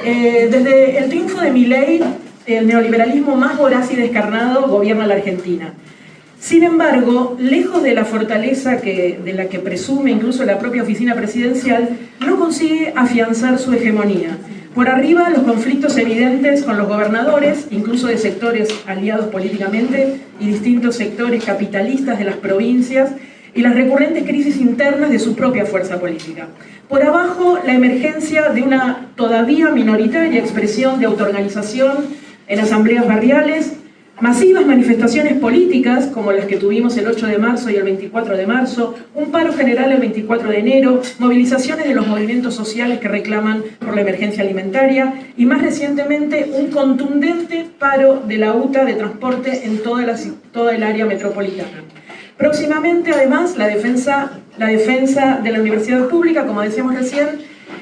Desde el triunfo de Milei, el neoliberalismo más voraz y descarnado gobierna la Argentina. Sin embargo, lejos de la fortaleza de la que presume incluso la propia oficina presidencial, no consigue afianzar su hegemonía. Por arriba, los conflictos evidentes con los gobernadores, incluso de sectores aliados políticamente, y distintos sectores capitalistas de las provincias, y las recurrentes crisis internas de su propia fuerza política. Por abajo, la emergencia de una todavía minoritaria expresión de autoorganización en asambleas barriales, masivas manifestaciones políticas, como las que tuvimos el 8 de marzo y el 24 de marzo, un paro general el 24 de enero, movilizaciones de los movimientos sociales que reclaman por la emergencia alimentaria y más recientemente un contundente paro de la UTA de transporte en toda el área metropolitana. Próximamente, además, la defensa de la universidad pública, como decíamos recién,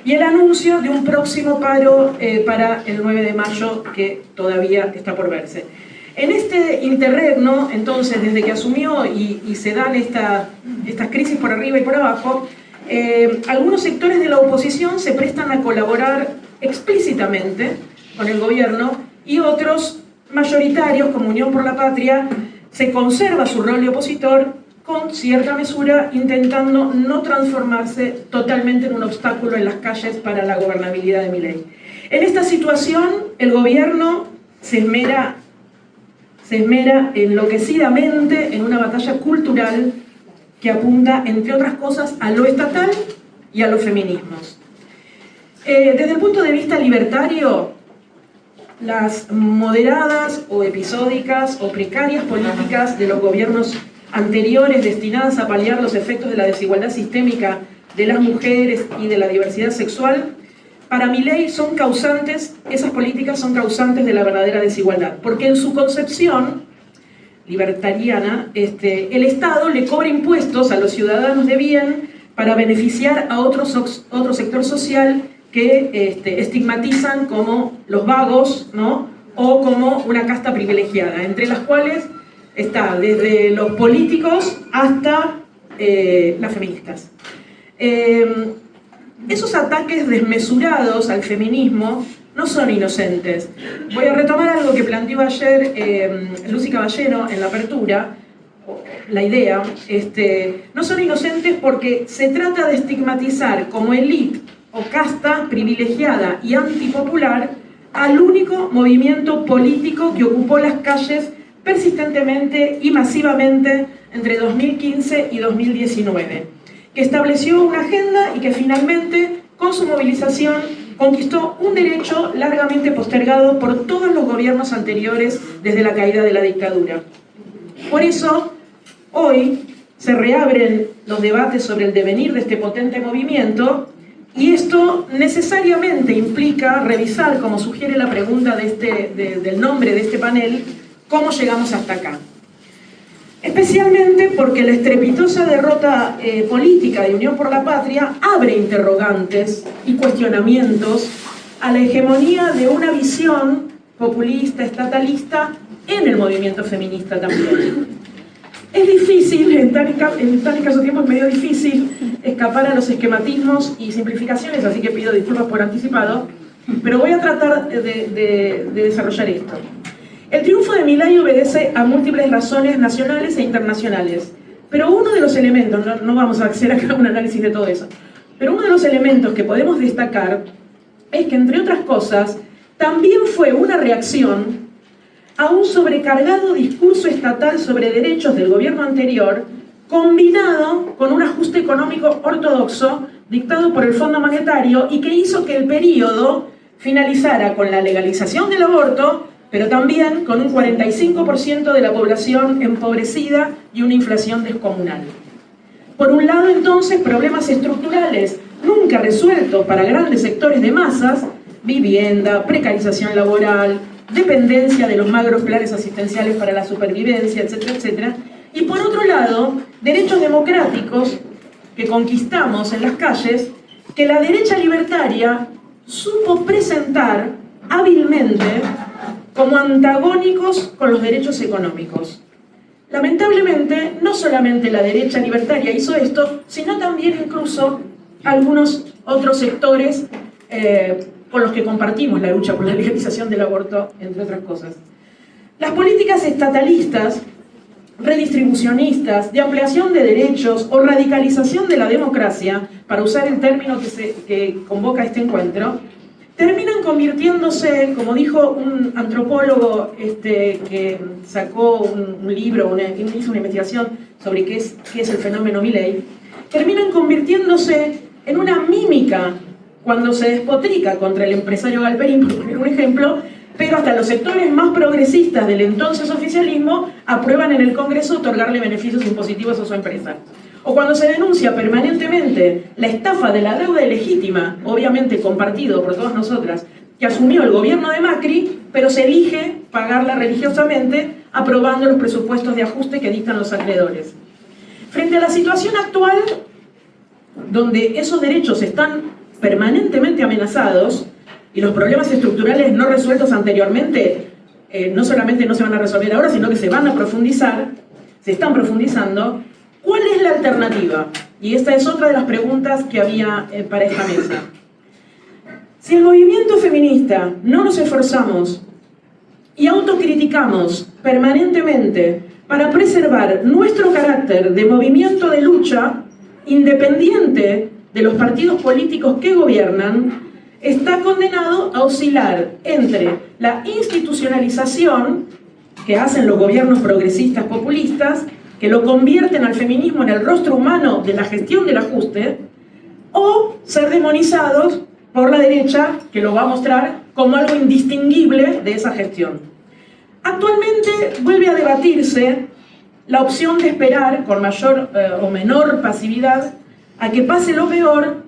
y el anuncio de un próximo paro para el 9 de mayo que todavía está por verse. En este interregno, entonces, desde que asumió y se dan estas crisis por arriba y por abajo, algunos sectores de la oposición se prestan a colaborar explícitamente con el gobierno y otros mayoritarios, como Unión por la Patria, se conserva su rol de opositor con cierta mesura, intentando no transformarse totalmente en un obstáculo en las calles para la gobernabilidad de Milei. En esta situación, el gobierno se esmera enloquecidamente en una batalla cultural que apunta, entre otras cosas, a lo estatal y a los feminismos. Desde el punto de vista libertario, las moderadas o episódicas o precarias políticas de los gobiernos anteriores destinadas a paliar los efectos de la desigualdad sistémica de las mujeres y de la diversidad sexual, para Milei esas políticas son causantes de la verdadera desigualdad, porque en su concepción libertariana, el Estado le cobra impuestos a los ciudadanos de bien para beneficiar a otro sector social que estigmatizan como los vagos, ¿no? O como una casta privilegiada, entre las cuales está desde los políticos hasta las feministas. Esos ataques desmesurados al feminismo no son inocentes. Voy a retomar algo que planteó ayer Lucy Caballero en la apertura, la idea. No son inocentes porque se trata de estigmatizar como élite o casta privilegiada y antipopular al único movimiento político que ocupó las calles persistentemente y masivamente entre 2015 y 2019, que estableció una agenda y que finalmente, con su movilización, conquistó un derecho largamente postergado por todos los gobiernos anteriores desde la caída de la dictadura. Por eso, hoy se reabren los debates sobre el devenir de este potente movimiento. Y esto necesariamente implica revisar, como sugiere la pregunta del nombre de este panel, cómo llegamos hasta acá. Especialmente porque la estrepitosa derrota política de Unión por la Patria abre interrogantes y cuestionamientos a la hegemonía de una visión populista, estatalista, en el movimiento feminista también. Es difícil, en tan escaso tiempo es medio difícil escapar a los esquematismos y simplificaciones, así que pido disculpas por anticipado, pero voy a tratar de desarrollar esto. El triunfo de Milei obedece a múltiples razones nacionales e internacionales, pero uno de los elementos, no vamos a hacer acá un análisis de todo eso, pero uno de los elementos que podemos destacar es que, entre otras cosas, también fue una reacción a un sobrecargado discurso estatal sobre derechos del gobierno anterior, combinado con un ajuste económico ortodoxo dictado por el Fondo Monetario y que hizo que el periodo finalizara con la legalización del aborto, pero también con un 45% de la población empobrecida y una inflación descomunal. Por un lado, entonces, problemas estructurales nunca resueltos para grandes sectores de masas, vivienda, precarización laboral, dependencia de los magros planes asistenciales para la supervivencia, etcétera, etcétera. Y por otro lado, derechos democráticos que conquistamos en las calles, que la derecha libertaria supo presentar hábilmente como antagónicos con los derechos económicos. Lamentablemente, no solamente la derecha libertaria hizo esto, sino también incluso algunos otros sectores con los que compartimos la lucha por la legalización del aborto, entre otras cosas. Las políticas estatalistas, redistribucionistas, de ampliación de derechos o radicalización de la democracia, para usar el término que convoca este encuentro, terminan convirtiéndose, como dijo un antropólogo que sacó un libro, hizo una investigación sobre qué es el fenómeno Milei, terminan convirtiéndose en una mímica cuando se despotrica contra el empresario Galperín, por poner un ejemplo, pero hasta los sectores más progresistas del entonces oficialismo aprueban en el Congreso otorgarle beneficios impositivos a su empresa. O cuando se denuncia permanentemente la estafa de la deuda ilegítima, obviamente compartido por todas nosotras, que asumió el gobierno de Macri, pero se elige pagarla religiosamente aprobando los presupuestos de ajuste que dictan los acreedores. Frente a la situación actual, donde esos derechos están permanentemente amenazados y los problemas estructurales no resueltos anteriormente no solamente no se van a resolver ahora, sino que se van a profundizar, se están profundizando, ¿cuál es la alternativa? Y esta es otra de las preguntas que había para esta mesa. Si el movimiento feminista no nos esforzamos y autocriticamos permanentemente para preservar nuestro carácter de movimiento de lucha independiente de los partidos políticos que gobiernan, está condenado a oscilar entre la institucionalización que hacen los gobiernos progresistas populistas, que lo convierten al feminismo en el rostro humano de la gestión del ajuste, o ser demonizados por la derecha, que lo va a mostrar como algo indistinguible de esa gestión. Actualmente vuelve a debatirse la opción de esperar con mayor o menor pasividad a que pase lo peor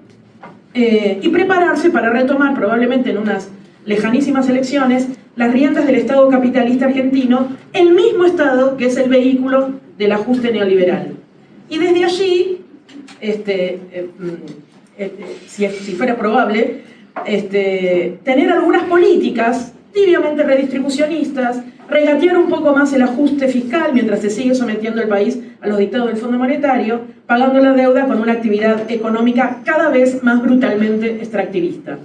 y prepararse para retomar, probablemente en unas lejanísimas elecciones, las riendas del Estado capitalista argentino, el mismo Estado que es el vehículo del ajuste neoliberal. Y desde allí, si fuera probable, tener algunas políticas tibiamente redistribucionistas, regatear un poco más el ajuste fiscal mientras se sigue sometiendo el país a los dictados del Fondo Monetario, pagando la deuda con una actividad económica cada vez más brutalmente extractivista.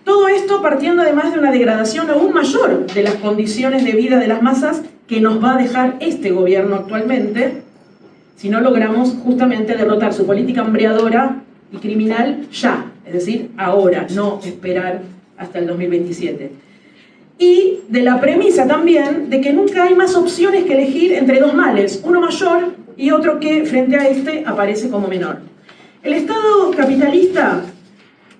Todo esto partiendo además de una degradación aún mayor de las condiciones de vida de las masas que nos va a dejar este gobierno actualmente, si no logramos justamente derrotar su política hambreadora y criminal ya, es decir, ahora, no esperar hasta el 2027. Y de la premisa también de que nunca hay más opciones que elegir entre dos males, uno mayor y otro que frente a este aparece como menor. El Estado capitalista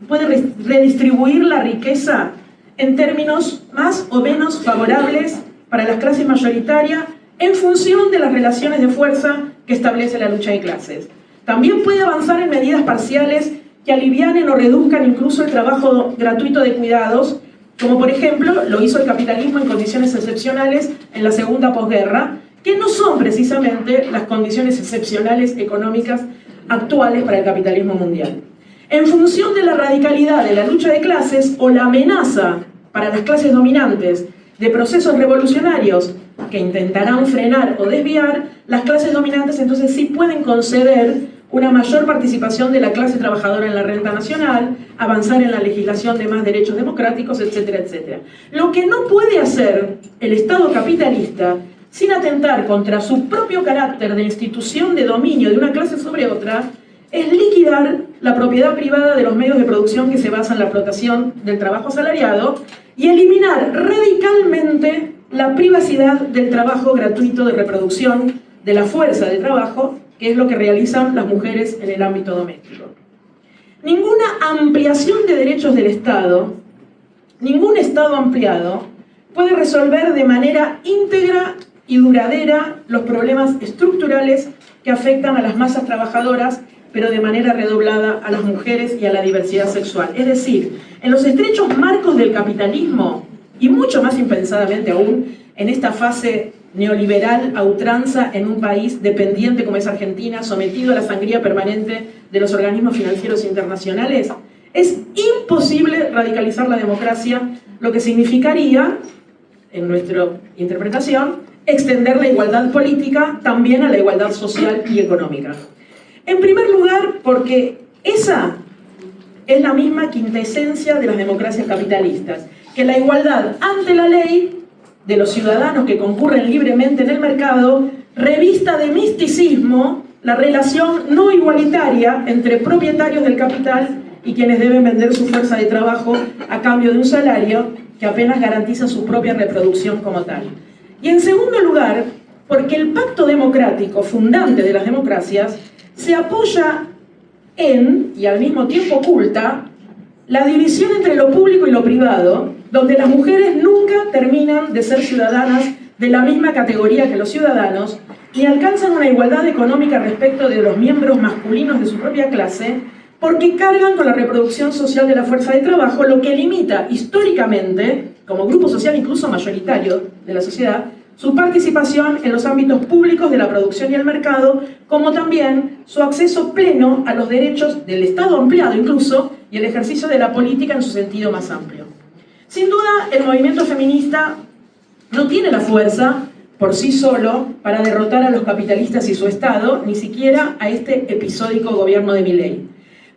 puede redistribuir la riqueza en términos más o menos favorables para las clases mayoritarias en función de las relaciones de fuerza que establece la lucha de clases. También puede avanzar en medidas parciales que alivianen o reduzcan incluso el trabajo gratuito de cuidados, como por ejemplo lo hizo el capitalismo en condiciones excepcionales en la segunda posguerra, que no son precisamente las condiciones excepcionales económicas actuales para el capitalismo mundial. En función de la radicalidad de la lucha de clases o la amenaza para las clases dominantes de procesos revolucionarios que intentarán frenar o desviar, las clases dominantes entonces sí pueden conceder una mayor participación de la clase trabajadora en la renta nacional, avanzar en la legislación de más derechos democráticos, etcétera, etcétera. Lo que no puede hacer el Estado capitalista sin atentar contra su propio carácter de institución de dominio de una clase sobre otra es liquidar la propiedad privada de los medios de producción que se basa en la explotación del trabajo asalariado y eliminar radicalmente la privacidad del trabajo gratuito de reproducción de la fuerza de trabajo, que es lo que realizan las mujeres en el ámbito doméstico. Ninguna ampliación de derechos del Estado, ningún Estado ampliado, puede resolver de manera íntegra y duradera los problemas estructurales que afectan a las masas trabajadoras, pero de manera redoblada a las mujeres y a la diversidad sexual. Es decir, en los estrechos marcos del capitalismo, y mucho más impensadamente aún en esta fase neoliberal a ultranza en un país dependiente como es Argentina, sometido a la sangría permanente de los organismos financieros internacionales, es imposible radicalizar la democracia, lo que significaría, en nuestra interpretación, extender la igualdad política también a la igualdad social y económica. En primer lugar, porque esa es la misma quintesencia de las democracias capitalistas, que la igualdad ante la ley de los ciudadanos que concurren libremente en el mercado revista de misticismo la relación no igualitaria entre propietarios del capital y quienes deben vender su fuerza de trabajo a cambio de un salario que apenas garantiza su propia reproducción como tal. Y en segundo lugar, porque el pacto democrático fundante de las democracias se apoya en, y al mismo tiempo oculta, la división entre lo público y lo privado, donde las mujeres nunca terminan de ser ciudadanas de la misma categoría que los ciudadanos, ni alcanzan una igualdad económica respecto de los miembros masculinos de su propia clase, porque cargan con la reproducción social de la fuerza de trabajo, lo que limita históricamente, como grupo social incluso mayoritario de la sociedad, su participación en los ámbitos públicos de la producción y el mercado, como también su acceso pleno a los derechos del Estado ampliado incluso, y el ejercicio de la política en su sentido más amplio. Sin duda, el movimiento feminista no tiene la fuerza por sí solo para derrotar a los capitalistas y su Estado, ni siquiera a este episódico gobierno de Milei.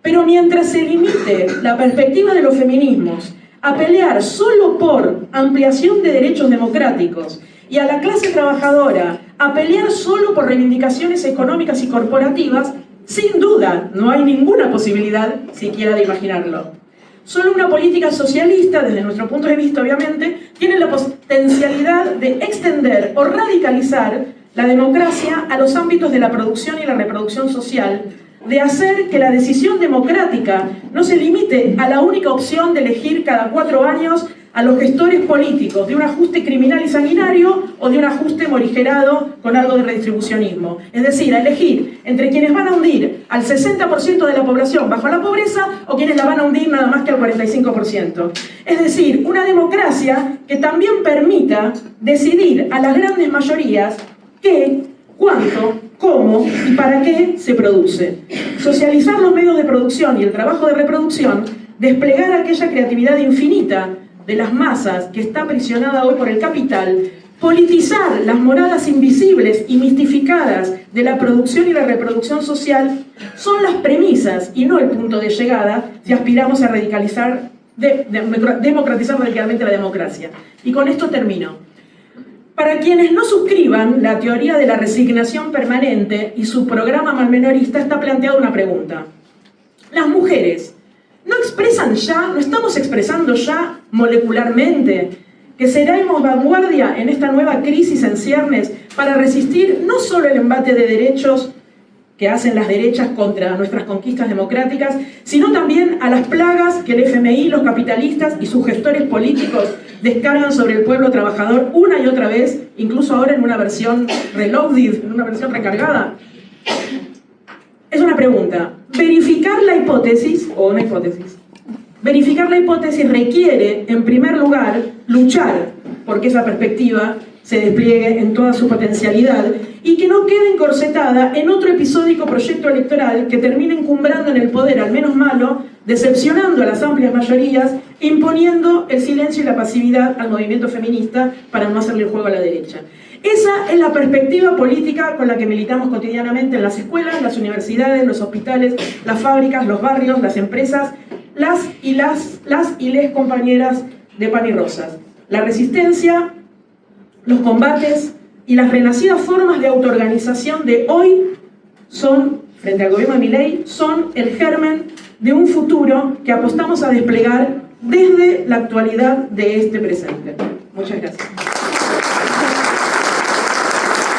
Pero mientras se limite la perspectiva de los feminismos a pelear solo por ampliación de derechos democráticos y a la clase trabajadora a pelear solo por reivindicaciones económicas y corporativas, sin duda no hay ninguna posibilidad siquiera de imaginarlo. Solo una política socialista, desde nuestro punto de vista obviamente, tiene la potencialidad de extender o radicalizar la democracia a los ámbitos de la producción y la reproducción social, de hacer que la decisión democrática no se limite a la única opción de elegir cada 4 años a los gestores políticos de un ajuste criminal y sanguinario o de un ajuste morigerado con algo de redistribucionismo. Es decir, a elegir entre quienes van a hundir al 60% de la población bajo la pobreza o quienes la van a hundir nada más que al 45%. Es decir, una democracia que también permita decidir a las grandes mayorías qué, cuánto, cómo y para qué se produce. Socializar los medios de producción y el trabajo de reproducción, desplegar aquella creatividad infinita de las masas que está aprisionada hoy por el capital, politizar las moradas invisibles y mistificadas de la producción y la reproducción social, son las premisas y no el punto de llegada si aspiramos a democratizar radicalmente la democracia. Y con esto termino. Para quienes no suscriban la teoría de la resignación permanente y su programa malmenorista, está planteada una pregunta. Las mujeres ¿no expresan ya, no estamos expresando ya molecularmente que seremos vanguardia en esta nueva crisis en ciernes para resistir no solo el embate de derechos que hacen las derechas contra nuestras conquistas democráticas, sino también a las plagas que el FMI, los capitalistas y sus gestores políticos descargan sobre el pueblo trabajador una y otra vez, incluso ahora en una versión reloaded, en una versión recargada? Es una pregunta. Verificar la hipótesis, o una hipótesis, verificar la hipótesis requiere, en primer lugar, luchar porque esa perspectiva se despliegue en toda su potencialidad y que no quede encorsetada en otro episódico proyecto electoral que termine encumbrando en el poder al menos malo, decepcionando a las amplias mayorías, imponiendo el silencio y la pasividad al movimiento feminista para no hacerle el juego a la derecha. Esa es la perspectiva política con la que militamos cotidianamente en las escuelas, las universidades, los hospitales, las fábricas, los barrios, las empresas, las y les compañeras de pan y rosas. La resistencia, los combates y las renacidas formas de autoorganización de hoy son, frente al gobierno de Milei, son el germen de un futuro que apostamos a desplegar desde la actualidad de este presente. Muchas gracias.